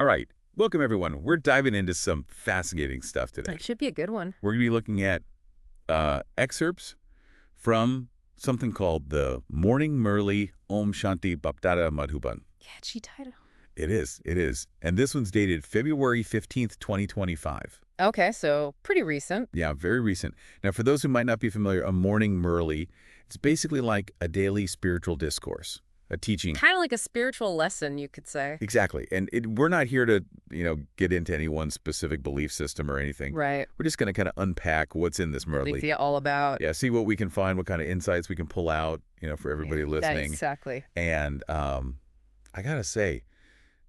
All right. Welcome, everyone. We're diving into some fascinating stuff today. It should be a good one. We're going to be looking at excerpts from something called the Morning Murli Om Shanti Bapdada Madhuban. Catchy title. It is. It is. And this one's dated February 15th, 2025. Okay, so pretty recent. Yeah, very recent. Now, for those who might not be familiar, a Morning Murli, it's basically like a daily spiritual discourse, a teaching. Kind of like a spiritual lesson, you could say. Exactly. And we're not here to, get into any one specific belief system or anything. Right. We're just going to kind of unpack what's in this Murli. It's all about. Yeah, see what we can find, what kind of insights we can pull out, for everybody listening. Exactly. And I got to say,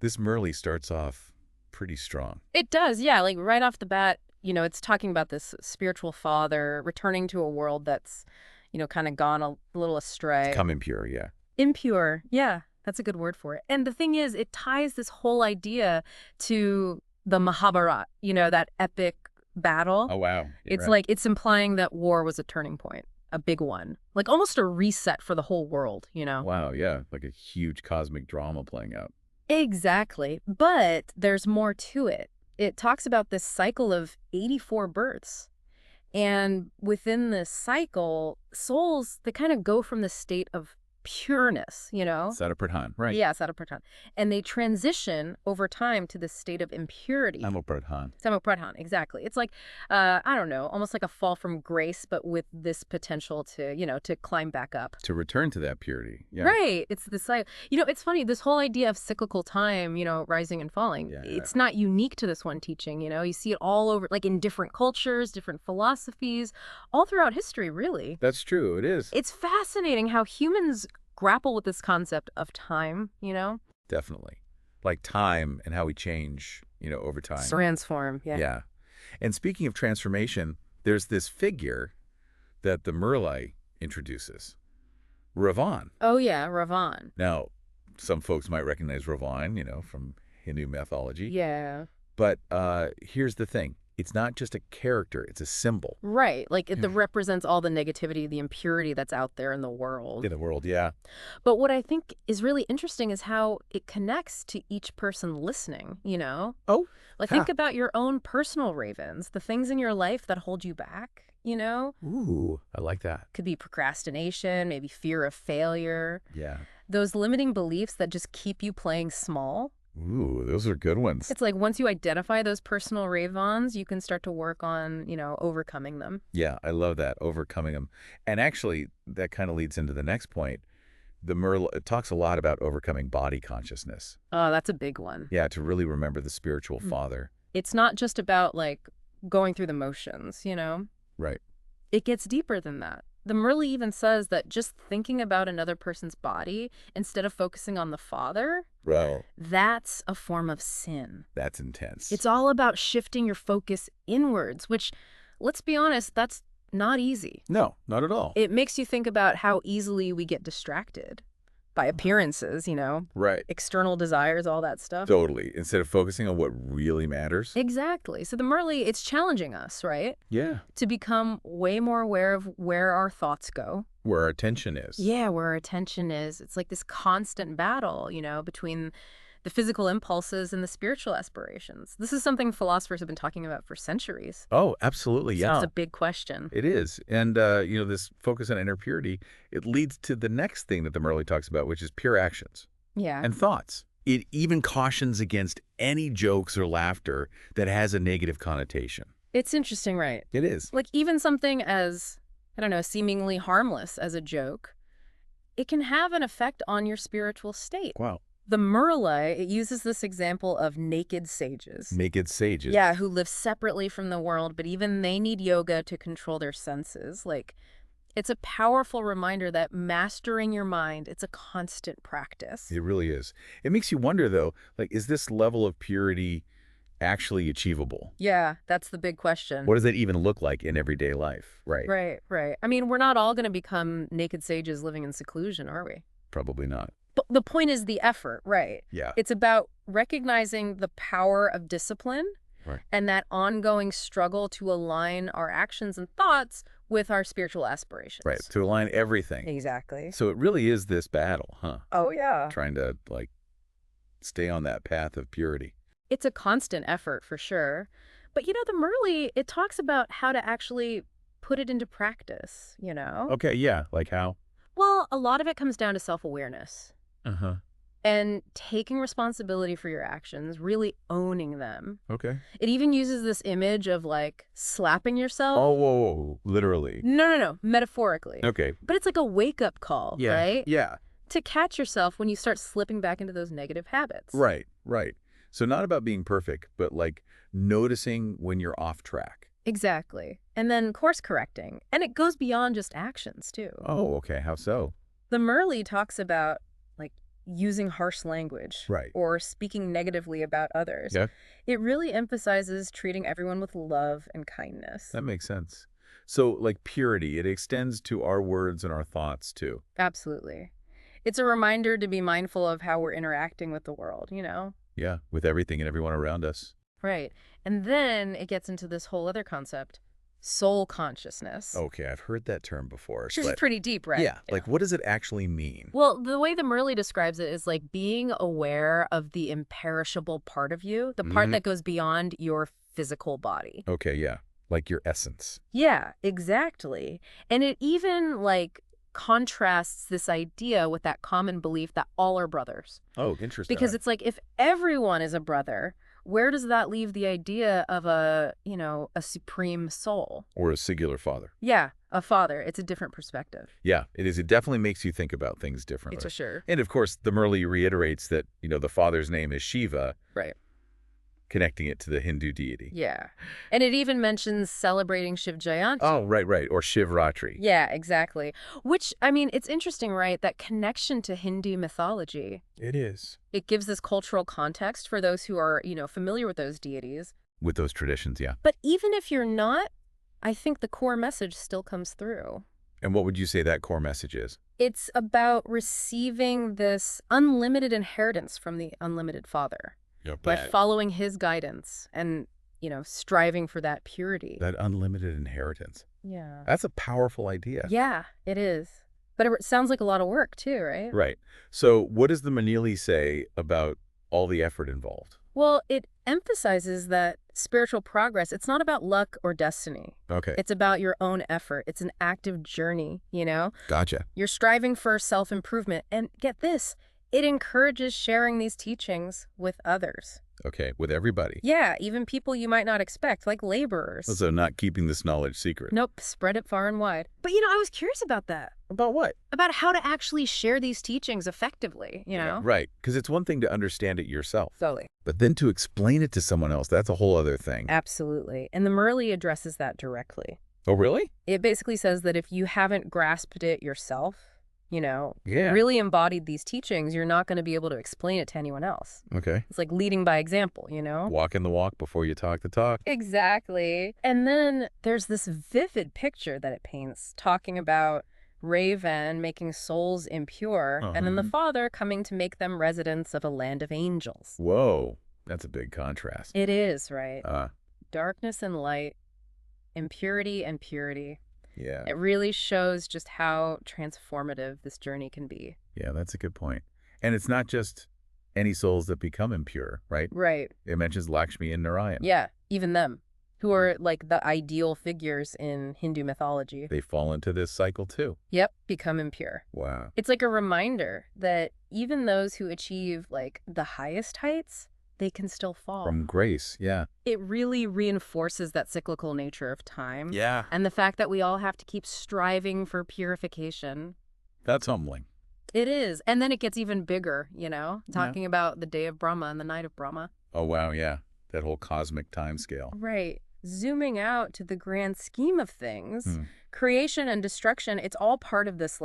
this Murli starts off pretty strong. It does, yeah. Like right off the bat, it's talking about this spiritual father returning to a world that's, kind of gone a little astray. Come impure, yeah. Impure, yeah. That's a good word for it. And the thing is, it ties this whole idea to the Mahabharata, that epic battle. Oh, wow. Yeah, it's right. like it's implying that war was a turning point, a big one, like almost a reset for the whole world, Wow, yeah. Like a huge cosmic drama playing out. Exactly. But there's more to it. It talks about this cycle of 84 births. And within this cycle, souls, they kind of go from the state of pureness, Satapradhan, right. Yeah, Satapradhan. And they transition over time to this state of impurity. Samapradhan. Samapradhan, exactly. It's like, I don't know, almost like a fall from grace, but with this potential to, to climb back up. To return to that purity. Yeah. Right. It's this like, it's funny, this whole idea of cyclical time, rising and falling, it's not unique to this one teaching, you see it all over, like in different cultures, different philosophies, all throughout history, really. That's true. It is. It's fascinating how humans grapple with this concept of time, Definitely. Like time and how we change, over time. Transform, yeah. Yeah. And speaking of transformation, there's this figure that the Murli introduces, Ravan. Oh, yeah, Ravan. Now, some folks might recognize Ravan, from Hindu mythology. Yeah. But here's the thing. It's not just a character. It's a symbol. Right. Like it represents all the negativity, the impurity that's out there in the world. In the world, yeah. But what I think is really interesting is how it connects to each person listening, Oh. Like think about your own personal ravens, the things in your life that hold you back, Ooh, I like that. Could be procrastination, maybe fear of failure. Yeah. Those limiting beliefs that just keep you playing small. Ooh, those are good ones. It's like once you identify those personal ravens, you can start to work on, overcoming them. Yeah, I love that, overcoming them. And actually, that kind of leads into the next point. The Murli, it talks a lot about overcoming body consciousness. Oh, that's a big one. Yeah, to really remember the spiritual father. It's not just about, like, going through the motions, Right. It gets deeper than that. The Murli even says that just thinking about another person's body instead of focusing on the father, Right. that's a form of sin. That's intense. It's all about shifting your focus inwards, which, let's be honest, that's not easy. No, not at all. It makes you think about how easily we get distracted by appearances, Right. external desires, all that stuff. Totally. Instead of focusing on what really matters. Exactly. So the Murli, it's challenging us, right? Yeah. To become way more aware of where our thoughts go. Where our attention is. Yeah, where our attention is. It's like this constant battle, between the physical impulses and the spiritual aspirations. This is something philosophers have been talking about for centuries. Oh, absolutely. Yeah. So it's a big question. It is. And, this focus on inner purity, it leads to the next thing that the Murli talks about, which is pure actions. Yeah. And thoughts. It even cautions against any jokes or laughter that has a negative connotation. It's interesting, right? It is. Like even something as, I don't know, seemingly harmless as a joke, it can have an effect on your spiritual state. Wow. The Murli, it uses this example of naked sages. Naked sages. Yeah, who live separately from the world, but even they need yoga to control their senses. Like, it's a powerful reminder that mastering your mind, it's a constant practice. It really is. It makes you wonder, though, like, is this level of purity actually achievable? Yeah, that's the big question. What does that even look like in everyday life? Right. Right. I mean, we're not all going to become naked sages living in seclusion, are we? Probably not. But the point is the effort, right? Yeah. It's about recognizing the power of discipline Right. and that ongoing struggle to align our actions and thoughts with our spiritual aspirations. Right. To align everything. Exactly. So it really is this battle, huh? Oh, yeah. Trying to, stay on that path of purity. It's a constant effort for sure. But the Murli, it talks about how to actually put it into practice. Okay, yeah, like how? Well, a lot of it comes down to self-awareness Uh-huh. and taking responsibility for your actions, really owning them. Okay. It even uses this image of like slapping yourself. Oh, whoa, whoa, literally. No, metaphorically. Okay. But it's like a wake-up call, right? Yeah. To catch yourself when you start slipping back into those negative habits. Right, right. So not about being perfect, but like noticing when you're off track. Exactly. And then course correcting. And it goes beyond just actions, too. Oh, okay. How so? The Murli talks about like using harsh language. Right. Or speaking negatively about others. Yeah. It really emphasizes treating everyone with love and kindness. That makes sense. So like purity, it extends to our words and our thoughts too. Absolutely. It's a reminder to be mindful of how we're interacting with the world. Yeah, with everything and everyone around us. Right. And then it gets into this whole other concept, soul consciousness. Okay, I've heard that term before. Which is pretty deep, right? Yeah, like what does it actually mean? Well, the way the Murli describes it is like being aware of the imperishable part of you, the part that goes beyond your physical body. Okay, yeah, like your essence. Yeah, exactly. And it even like contrasts this idea with that common belief that all are brothers. Oh, interesting. Because it's like if everyone is a brother, where does that leave the idea of a supreme soul? Or a singular father. Yeah, a father. It's a different perspective. Yeah, it is. It definitely makes you think about things differently. It's for sure. And of course, the Murli reiterates that, the father's name is Shiva. Right. Connecting it to the Hindu deity. Yeah. And it even mentions celebrating Shiv Jayanti. Oh, right. Or Shivratri. Yeah, exactly. Which, I mean, it's interesting, right? That connection to Hindu mythology. It is. It gives this cultural context for those who are, familiar with those deities. With those traditions, yeah. But even if you're not, I think the core message still comes through. And what would you say that core message is? It's about receiving this unlimited inheritance from the unlimited Father. By following his guidance and, striving for that purity. That unlimited inheritance. Yeah. That's a powerful idea. Yeah, it is. But it sounds like a lot of work too, right? Right. So what does the Manili say about all the effort involved? Well, it emphasizes that spiritual progress, it's not about luck or destiny. Okay. It's about your own effort. It's an active journey, Gotcha. You're striving for self-improvement. And get this, it encourages sharing these teachings with others. Okay, with everybody. Yeah, even people you might not expect, like laborers. So not keeping this knowledge secret. Nope, spread it far and wide. But, I was curious about that. About what? About how to actually share these teachings effectively, Yeah, right, because it's one thing to understand it yourself. Totally. But then to explain it to someone else, that's a whole other thing. Absolutely. And the Murli addresses that directly. Oh, really? It basically says that if you haven't grasped it yourself, Yeah. really embodied these teachings, you're not going to be able to explain it to anyone else. Okay. It's like leading by example, Walking the walk before you talk the talk. Exactly. And then there's this vivid picture that it paints, talking about Raven making souls impure, and then the Father coming to make them residents of a land of angels. Whoa, that's a big contrast. It is, right? Darkness and light, impurity and purity. Yeah. It really shows just how transformative this journey can be. Yeah, that's a good point. And it's not just any souls that become impure, right? Right. It mentions Lakshmi and Narayan. Yeah, even them, who are like the ideal figures in Hindu mythology. They fall into this cycle too. Yep, become impure. Wow. It's like a reminder that even those who achieve like the highest heights, they can still fall. From grace, yeah. It really reinforces that cyclical nature of time. Yeah. And the fact that we all have to keep striving for purification. That's humbling. It is. And then it gets even bigger, talking about the day of Brahma and the night of Brahma. Oh, wow, yeah. That whole cosmic time scale. Right. Zooming out to the grand scheme of things, creation and destruction, it's all part of this,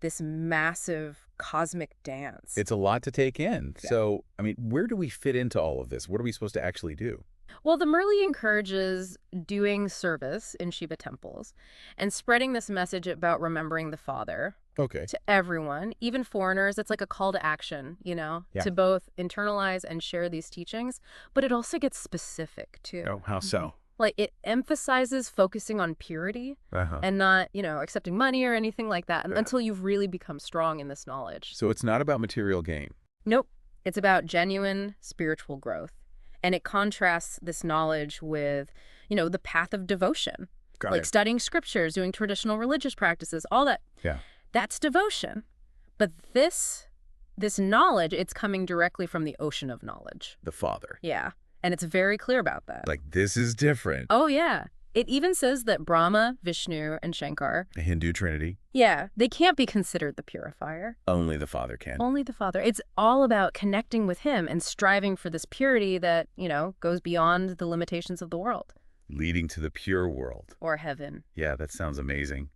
this massive cosmic dance. It's a lot to take in. Yeah. So, I mean, where do we fit into all of this? What are we supposed to actually do? Well, the Murli encourages doing service in Shiva temples and spreading this message about remembering the Father. Okay. To everyone, even foreigners. It's like a call to action, to both internalize and share these teachings. But it also gets specific, too. Oh, how so? Like, it emphasizes focusing on purity and not, accepting money or anything like that until you've really become strong in this knowledge. So it's not about material gain. Nope. It's about genuine spiritual growth. And it contrasts this knowledge with, the path of devotion. Got Like it. studying scriptures, doing traditional religious practices, all that. Yeah. That's devotion. But this knowledge, it's coming directly from the ocean of knowledge. The Father. Yeah. And it's very clear about that. Like, this is different. Oh, yeah. It even says that Brahma, Vishnu, and Shankar, The Hindu Trinity. yeah, they can't be considered the purifier. Only the Father can. Only the Father. It's all about connecting with him and striving for this purity that, goes beyond the limitations of the world. Leading to the pure world. Or heaven. Yeah, that sounds amazing.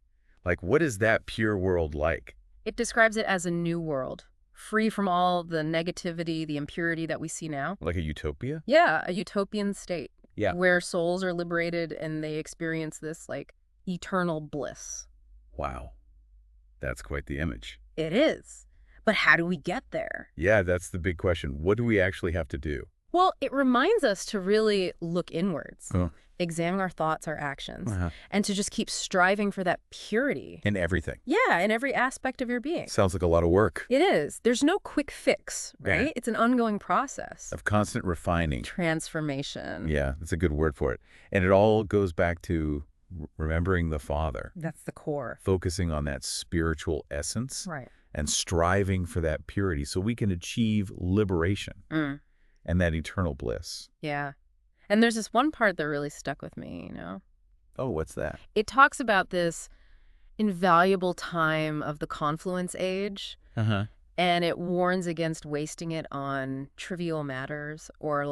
Like, what is that pure world like? It describes it as a new world, free from all the negativity, the impurity that we see now. Like a utopia? Yeah, a utopian state. Yeah. Where souls are liberated and they experience this, eternal bliss. Wow. That's quite the image. It is. But how do we get there? Yeah, that's the big question. What do we actually have to do? Well, it reminds us to really look inwards, Oh. examine our thoughts, our actions, Uh-huh. and to just keep striving for that purity. In everything. Yeah, in every aspect of your being. Sounds like a lot of work. It is. There's no quick fix, right? Yeah. It's an ongoing process. Of constant refining. Transformation. Yeah, that's a good word for it. And it all goes back to remembering the Father. That's the core. Focusing on that spiritual essence. Right. And striving for that purity so we can achieve liberation and that eternal bliss. Yeah. And there's this one part that really stuck with me, Oh, what's that? It talks about this invaluable time of the confluence age, Uh-huh. and it warns against wasting it on trivial matters or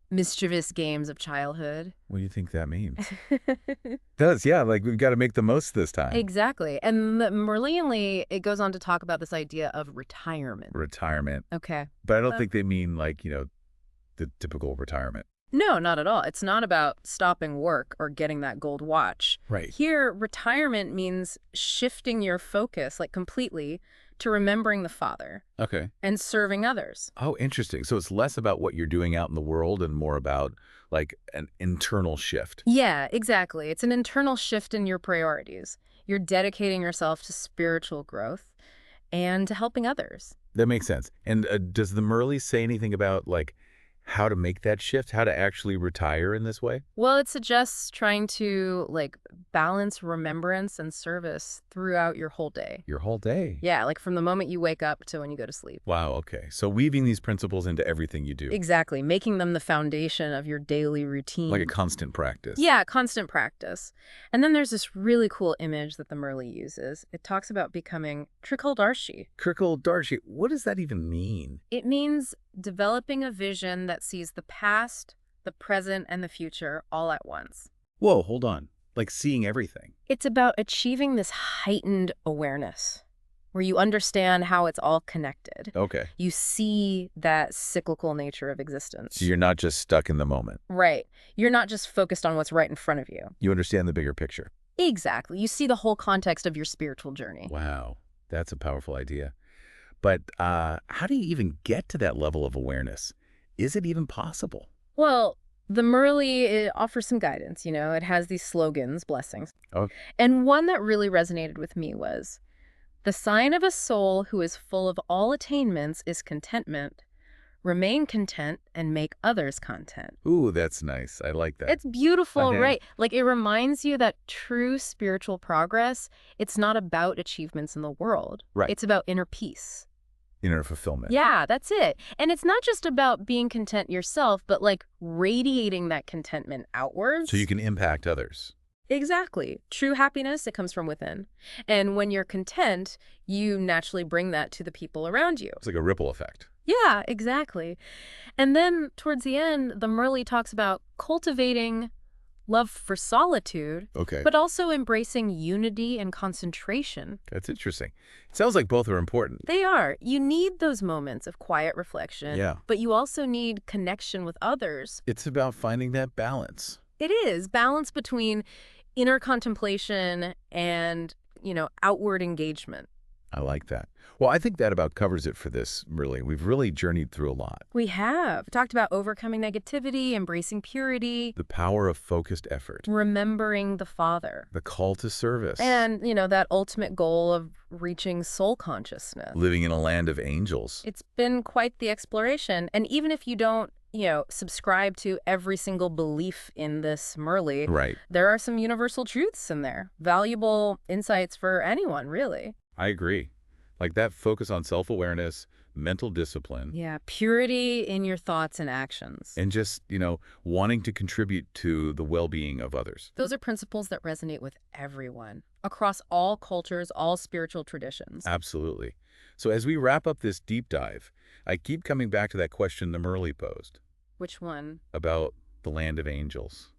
mischievous games of childhood. What do you think that means? It does, yeah. Like, we've got to make the most of this time. Exactly. And Murli, it goes on to talk about this idea of retirement. Retirement. Okay. But I don't think they mean, the typical retirement. No, not at all. It's not about stopping work or getting that gold watch. Right. Here, retirement means shifting your focus, completely, to remembering the Father Okay. and serving others. Oh, interesting. So it's less about what you're doing out in the world and more about, an internal shift. Yeah, exactly. It's an internal shift in your priorities. You're dedicating yourself to spiritual growth and to helping others. That makes sense. And does the Murli say anything about, how to make that shift, how to actually retire in this way? Well, it suggests trying to, balance remembrance and service throughout your whole day. Your whole day. Yeah, from the moment you wake up to when you go to sleep. Wow, okay. So weaving these principles into everything you do. Exactly. Making them the foundation of your daily routine. Like a constant practice. Yeah, constant practice. And then there's this really cool image that the Murli uses. It talks about becoming Trikaldarshi. Trikaldarshi, what does that even mean? It means developing a vision that sees the past, the present, and the future all at once. Whoa, hold on. Like seeing everything. It's about achieving this heightened awareness where you understand how it's all connected. Okay. You see that cyclical nature of existence. So you're not just stuck in the moment. Right. You're not just focused on what's right in front of you. You understand the bigger picture. Exactly. You see the whole context of your spiritual journey. Wow, that's a powerful idea. But how do you even get to that level of awareness? Is it even possible? Well, the Murli, it offers some guidance, It has these slogans, blessings. Okay. And one that really resonated with me was, the sign of a soul who is full of all attainments is contentment. Remain content and make others content. Ooh, that's nice. I like that. It's beautiful, Uh-huh. right? It reminds you that true spiritual progress, it's not about achievements in the world. Right. It's about inner peace. Inner fulfillment. Yeah, that's it. And it's not just about being content yourself, but radiating that contentment outwards. So you can impact others. Exactly. True happiness, it comes from within. And when you're content, you naturally bring that to the people around you. It's like a ripple effect. Yeah, exactly. And then towards the end, the Murli talks about cultivating love for solitude, Okay. but also embracing unity and concentration. That's interesting. It sounds like both are important. They are. You need those moments of quiet reflection, Yeah. but you also need connection with others. It's about finding that balance. It is balance between inner contemplation and, outward engagement. I like that. Well, I think that about covers it for this, Murli. We've really journeyed through a lot. We have talked about overcoming negativity, embracing purity, The power of focused effort. remembering the Father, The call to service. and, that ultimate goal of reaching soul consciousness. Living in a land of angels. It's been quite the exploration. And even if you don't subscribe to every single belief in this Murli. Right. There are some universal truths in there, valuable insights for anyone, really. I agree. Like that focus on self-awareness, mental discipline, Yeah, purity in your thoughts and actions. and just, wanting to contribute to the well-being of others. Those are principles that resonate with everyone, across all cultures, all spiritual traditions. Absolutely. So as we wrap up this deep dive, I keep coming back to that question the Murli posed Which one? about the land of angels.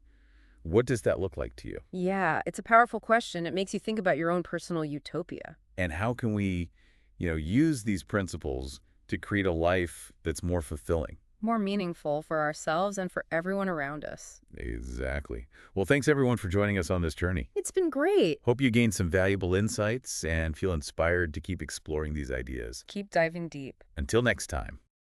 What does that look like to you? Yeah, it's a powerful question. It makes you think about your own personal utopia. And how can we, use these principles to create a life that's more fulfilling? More meaningful for ourselves and for everyone around us. Exactly. Well, thanks everyone for joining us on this journey. It's been great. Hope you gained some valuable insights and feel inspired to keep exploring these ideas. Keep diving deep. Until next time.